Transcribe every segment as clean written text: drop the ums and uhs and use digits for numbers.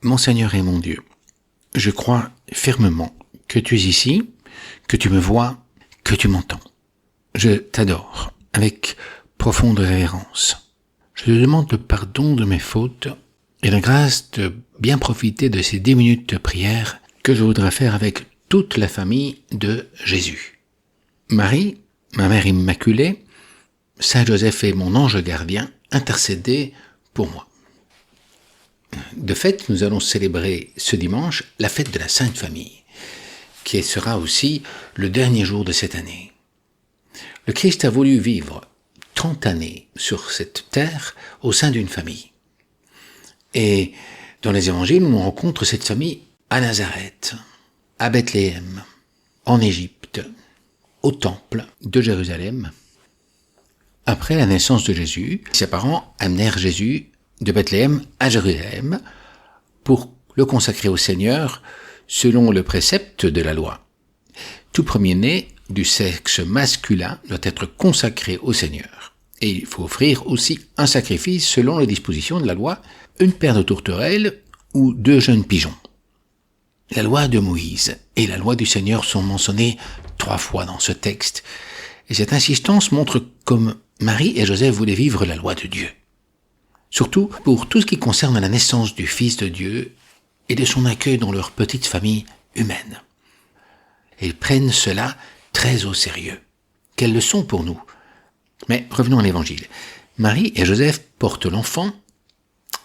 Mon Seigneur et mon Dieu, je crois fermement que tu es ici, que tu me vois, que tu m'entends. Je t'adore avec profonde révérence. Je te demande le pardon de mes fautes et la grâce de bien profiter de ces 10 minutes de prière que je voudrais faire avec toute la famille de Jésus. Marie, ma mère immaculée, Saint Joseph et mon ange gardien, intercédez pour moi. De fait, nous allons célébrer ce dimanche la fête de la Sainte Famille, qui sera aussi le dernier jour de cette année. Le Christ a voulu vivre 30 années sur cette terre au sein d'une famille. Et dans les évangiles, on rencontre cette famille à Nazareth, à Bethléem, en Égypte, au temple de Jérusalem. Après la naissance de Jésus, ses parents amenèrent Jésus de Bethléem à Jérusalem pour le consacrer au Seigneur selon le précepte de la loi. Tout premier-né du sexe masculin doit être consacré au Seigneur. Et il faut offrir aussi un sacrifice selon les dispositions de la loi, une paire de tourterelles ou 2 jeunes pigeons. La loi de Moïse et la loi du Seigneur sont mentionnées 3 fois dans ce texte. Et cette insistance montre comme Marie et Joseph voulaient vivre la loi de Dieu. Surtout pour tout ce qui concerne la naissance du Fils de Dieu et de son accueil dans leur petite famille humaine. Ils prennent cela très au sérieux. Quelle leçon pour nous! Mais revenons à l'Évangile. Marie et Joseph portent l'enfant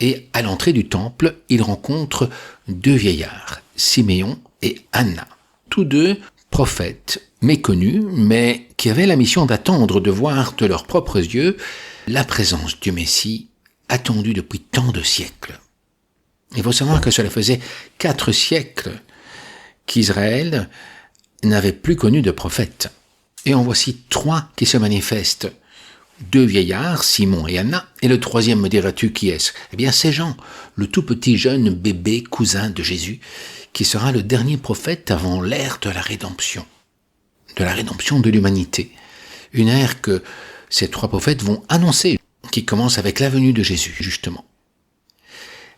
et à l'entrée du temple, ils rencontrent 2 vieillards, Siméon et Anna. Tous 2 prophètes méconnus, mais qui avaient la mission d'attendre de voir de leurs propres yeux la présence du Messie attendu depuis tant de siècles. Il faut savoir que cela faisait 4 siècles qu'Israël n'avait plus connu de prophète. Et en voici 3 qui se manifestent. 2 vieillards, Simon et Anna, et le 3e, me diras-tu qui est-ce? Eh bien, c'est Jean, le tout petit jeune bébé cousin de Jésus, qui sera le dernier prophète avant l'ère de la rédemption de l'humanité. Une ère que ces 3 prophètes vont annoncer, qui commence avec la venue de Jésus, justement.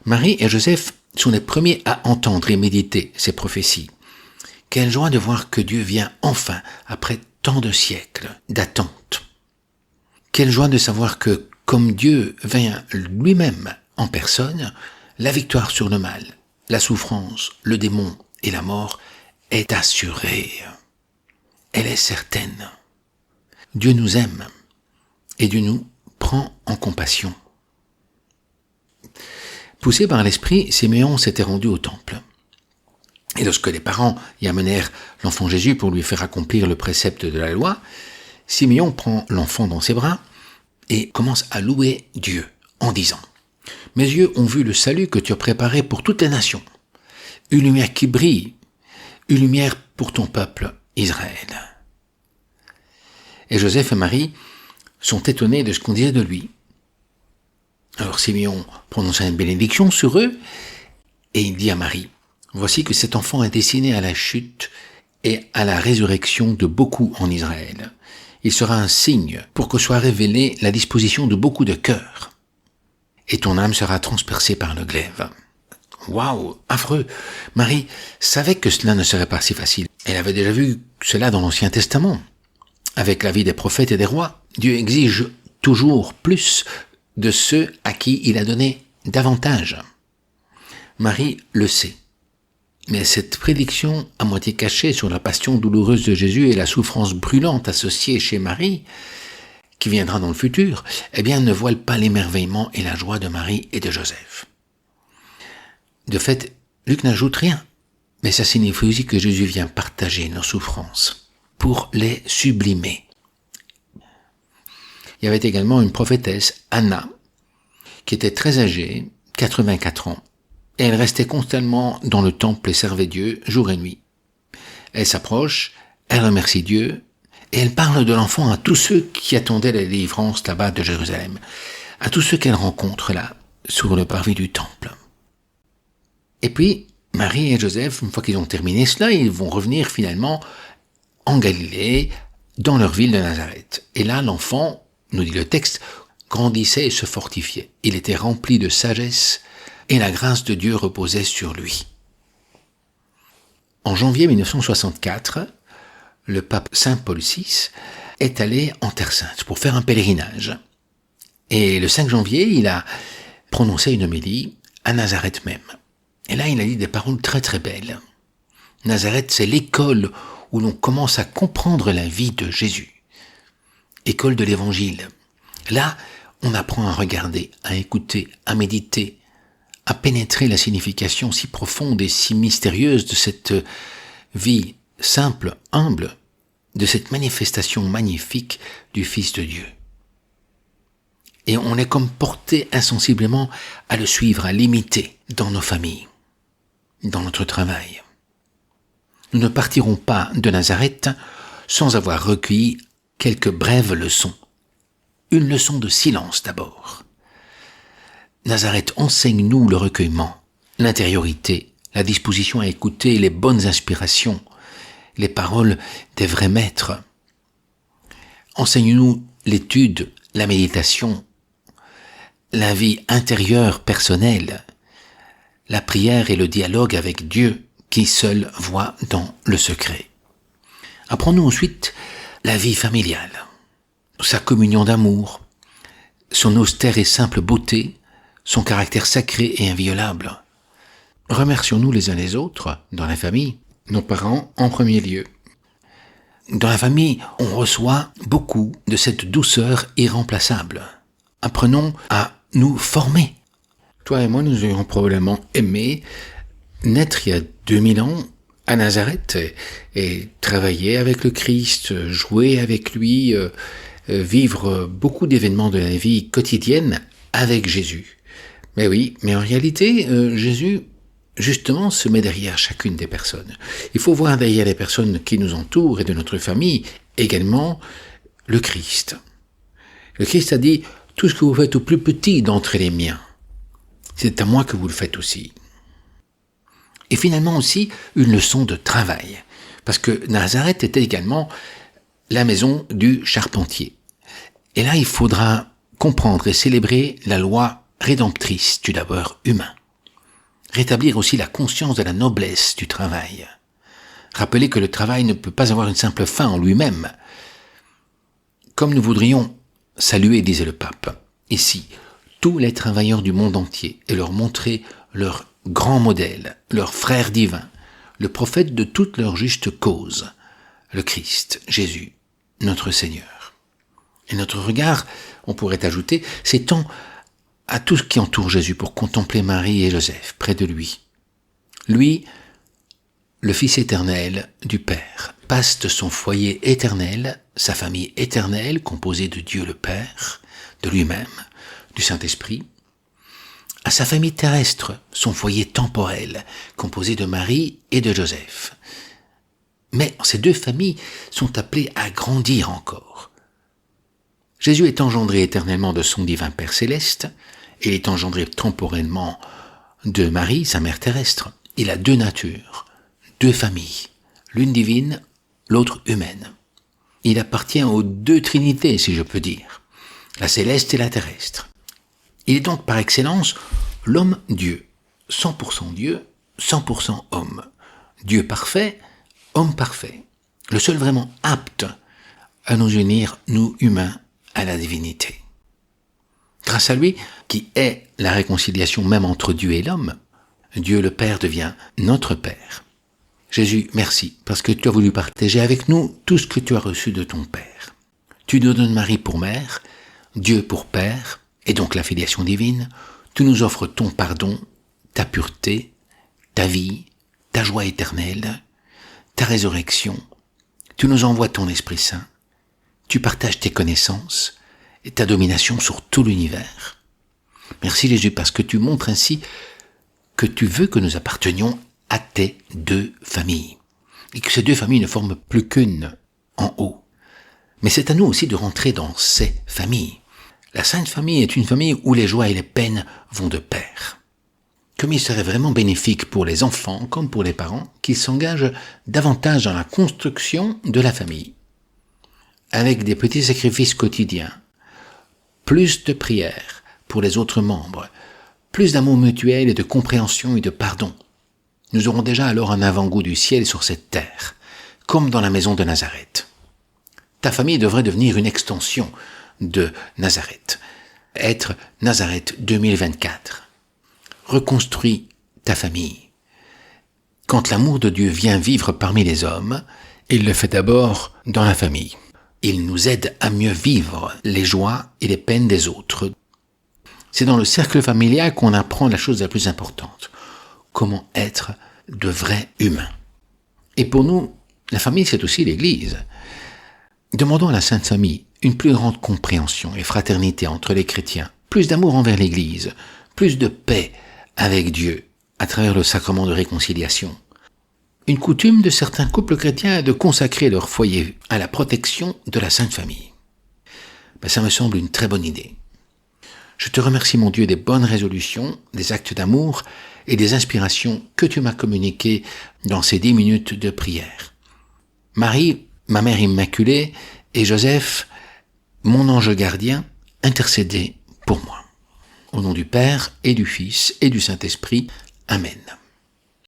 Marie et Joseph sont les premiers à entendre et méditer ces prophéties. Quelle joie de voir que Dieu vient enfin, après tant de siècles d'attente. Quelle joie de savoir que, comme Dieu vient lui-même en personne, la victoire sur le mal, la souffrance, le démon et la mort est assurée. Elle est certaine. Dieu nous aime et Dieu nous prend en compassion. Poussé par l'esprit, Siméon s'était rendu au temple. Et lorsque les parents y amenèrent l'enfant Jésus pour lui faire accomplir le précepte de la loi, Siméon prend l'enfant dans ses bras et commence à louer Dieu en disant « Mes yeux ont vu le salut que tu as préparé pour toutes les nations, une lumière qui brille, une lumière pour ton peuple Israël. » Et Joseph et Marie sont étonnés de ce qu'on disait de lui. Alors Siméon prononça une bénédiction sur eux et il dit à Marie « Voici que cet enfant est destiné à la chute et à la résurrection de beaucoup en Israël. Il sera un signe pour que soit révélée la disposition de beaucoup de cœurs. Et ton âme sera transpercée par le glaive. » Waouh, affreux! Marie savait que cela ne serait pas si facile. Elle avait déjà vu cela dans l'Ancien Testament. Avec la vie des prophètes et des rois, Dieu exige toujours plus de ceux à qui il a donné davantage. Marie le sait. Mais cette prédiction à moitié cachée sur la passion douloureuse de Jésus et la souffrance brûlante associée chez Marie, qui viendra dans le futur, eh bien ne voile pas l'émerveillement et la joie de Marie et de Joseph. De fait, Luc n'ajoute rien, mais ça signifie aussi que Jésus vient partager nos souffrances pour les sublimer. Il y avait également une prophétesse, Anna, qui était très âgée, 84 ans, et elle restait constamment dans le temple et servait Dieu jour et nuit. Elle s'approche, elle remercie Dieu, et elle parle de l'enfant à tous ceux qui attendaient la délivrance là-bas de Jérusalem, à tous ceux qu'elle rencontre là, sur le parvis du temple. Et puis, Marie et Joseph, une fois qu'ils ont terminé cela, ils vont revenir finalement en Galilée, dans leur ville de Nazareth. Et là, l'enfant, nous dit le texte, grandissait et se fortifiait. Il était rempli de sagesse et la grâce de Dieu reposait sur lui. En janvier 1964, le pape Saint Paul VI est allé en Terre Sainte pour faire un pèlerinage. Et le 5 janvier, il a prononcé une homélie à Nazareth même. Et là, il a dit des paroles très très belles. Nazareth, c'est l'école où l'on commence à comprendre la vie de Jésus. École de l'Évangile. Là, on apprend à regarder, à écouter, à méditer, à pénétrer la signification si profonde et si mystérieuse de cette vie simple, humble, de cette manifestation magnifique du Fils de Dieu. Et on est comme porté insensiblement à le suivre, à l'imiter dans nos familles, dans notre travail. Nous ne partirons pas de Nazareth sans avoir recueilli quelques brèves leçons. Une leçon de silence d'abord. Nazareth enseigne-nous le recueillement, l'intériorité, la disposition à écouter les bonnes inspirations, les paroles des vrais maîtres. Enseigne-nous l'étude, la méditation, la vie intérieure personnelle, la prière et le dialogue avec Dieu qui seul voit dans le secret. Apprends-nous ensuite la vie familiale, sa communion d'amour, son austère et simple beauté, son caractère sacré et inviolable. Remercions-nous les uns les autres, dans la famille, nos parents en premier lieu. Dans la famille, on reçoit beaucoup de cette douceur irremplaçable. Apprenons à nous former. Toi et moi, nous aurions probablement aimé naître il y a 2000 ans à Nazareth et travailler avec le Christ, jouer avec lui, vivre beaucoup d'événements de la vie quotidienne avec Jésus. Mais oui, mais en réalité, Jésus, justement, se met derrière chacune des personnes. Il faut voir derrière les personnes qui nous entourent et de notre famille également le Christ. Le Christ a dit, tout ce que vous faites au plus petit d'entre les miens, c'est à moi que vous le faites aussi. Et finalement aussi, une leçon de travail. Parce que Nazareth était également la maison du charpentier. Et là, il faudra comprendre et célébrer la loi rédemptrice du labeur humain. Rétablir aussi la conscience de la noblesse du travail. Rappeler que le travail ne peut pas avoir une simple fin en lui-même. Comme nous voudrions saluer, disait le pape, ici, tous les travailleurs du monde entier et leur montrer leur grand modèle, leur frère divin, le prophète de toute leur juste cause, le Christ, Jésus, notre Seigneur. Et notre regard, on pourrait ajouter, s'étend à tout ce qui entoure Jésus pour contempler Marie et Joseph près de lui. Lui, le Fils éternel du Père, passe de son foyer éternel, sa famille éternelle composée de Dieu le Père, de lui-même, du Saint-Esprit, à sa famille terrestre, son foyer temporel, composé de Marie et de Joseph. Mais ces deux familles sont appelées à grandir encore. Jésus est engendré éternellement de son divin Père céleste, et il est engendré temporellement de Marie, sa mère terrestre. Il a deux natures, deux familles, l'une divine, l'autre humaine. Il appartient aux deux trinités, si je peux dire, la céleste et la terrestre. Il est donc par excellence l'homme-dieu, 100% Dieu, 100% homme. Dieu parfait, homme parfait, le seul vraiment apte à nous unir, nous humains, à la divinité. Grâce à lui, qui est la réconciliation même entre Dieu et l'homme, Dieu le Père devient notre Père. Jésus, merci, parce que tu as voulu partager avec nous tout ce que tu as reçu de ton Père. Tu nous donnes Marie pour mère, Dieu pour Père, et donc la filiation divine. Tu nous offres ton pardon, ta pureté, ta vie, ta joie éternelle, ta résurrection. Tu nous envoies ton Esprit Saint. Tu partages tes connaissances et ta domination sur tout l'univers. Merci Jésus, parce que tu montres ainsi que tu veux que nous appartenions à tes deux familles, et que ces deux familles ne forment plus qu'une en haut. Mais c'est à nous aussi de rentrer dans ces familles. La Sainte Famille est une famille où les joies et les peines vont de pair. Comme il serait vraiment bénéfique pour les enfants comme pour les parents qu'ils s'engagent davantage dans la construction de la famille, avec des petits sacrifices quotidiens, plus de prières pour les autres membres, plus d'amour mutuel et de compréhension et de pardon. Nous aurons déjà alors un avant-goût du ciel sur cette terre, comme dans la maison de Nazareth. Ta famille devrait devenir une extension de Nazareth, être Nazareth 2024. Reconstruis ta famille. Quand l'amour de Dieu vient vivre parmi les hommes, il le fait d'abord dans la famille. Il nous aide à mieux vivre les joies et les peines des autres. C'est dans le cercle familial qu'on apprend la chose la plus importante. Comment être de vrais humains. Et pour nous, la famille, c'est aussi l'Église. Demandons à la Sainte Famille une plus grande compréhension et fraternité entre les chrétiens, plus d'amour envers l'Église, plus de paix avec Dieu à travers le sacrement de réconciliation. Une coutume de certains couples chrétiens est de consacrer leur foyer à la protection de la Sainte Famille. Ça me semble une très bonne idée. Je te remercie, mon Dieu, des bonnes résolutions, des actes d'amour et des inspirations que tu m'as communiquées dans ces 10 minutes de prière. Marie, ma mère immaculée, et Joseph, mon ange gardien, intercédez pour moi. Au nom du Père et du Fils et du Saint-Esprit. Amen.